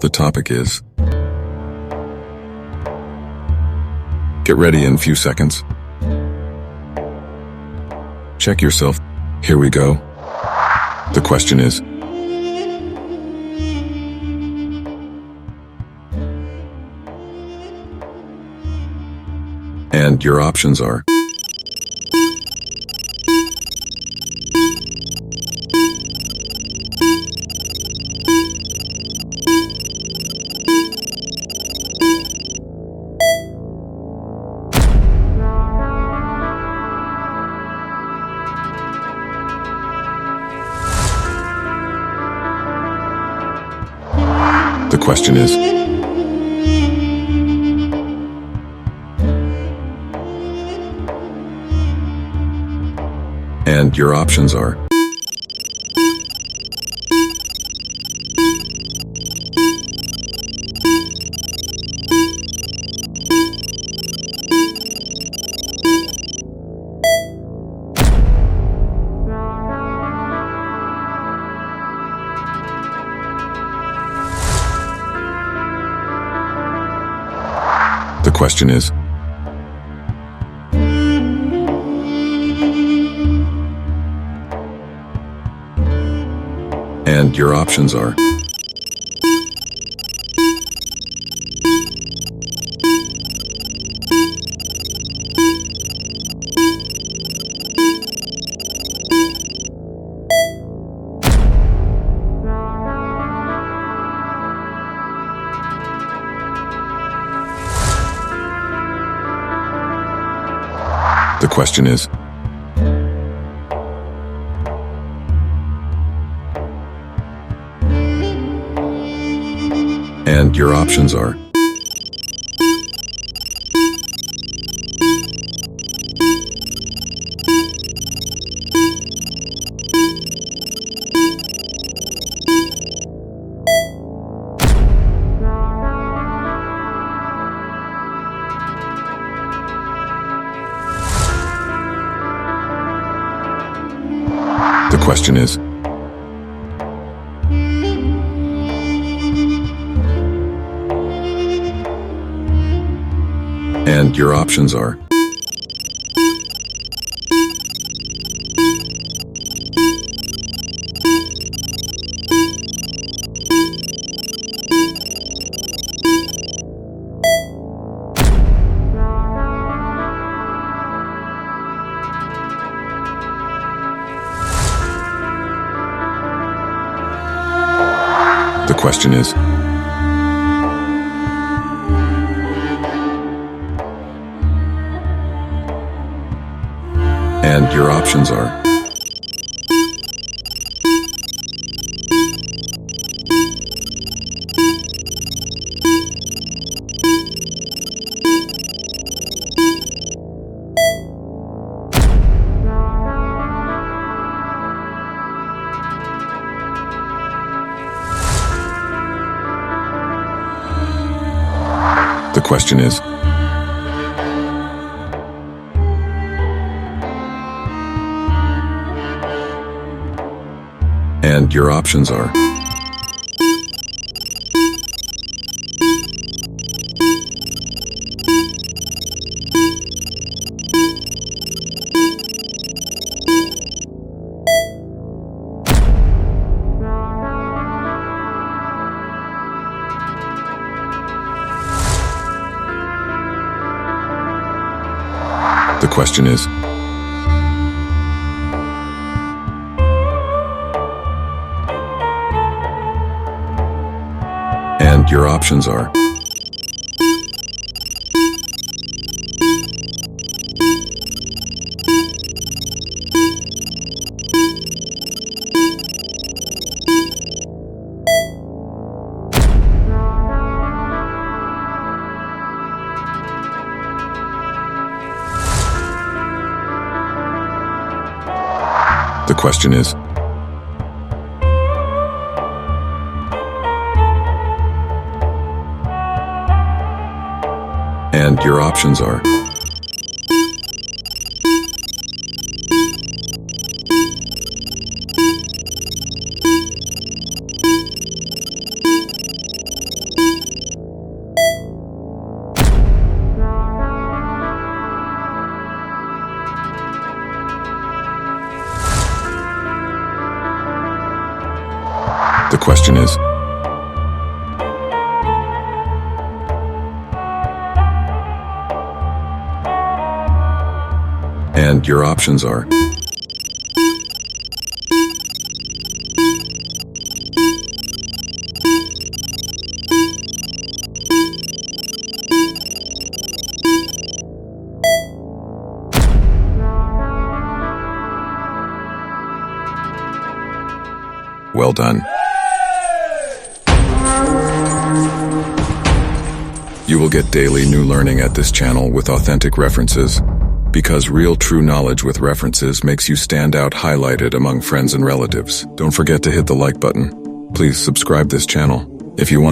The topic is, get ready in a few seconds. Check yourself. Here we go. The question is, and your options are, the question is, and your options are, the question is, and your options are, the question is, and your options are, the question is, and your options are, the question is, and your options are, the question is, and your options are, the question is, and your options are, the question is, and your options are, The question is, and your options are well done. You will get daily new learning at this channel with authentic references, because real true knowledge with references makes you stand out highlighted among friends and relatives. Don't forget to hit the like button. Please subscribe this channel. If you want to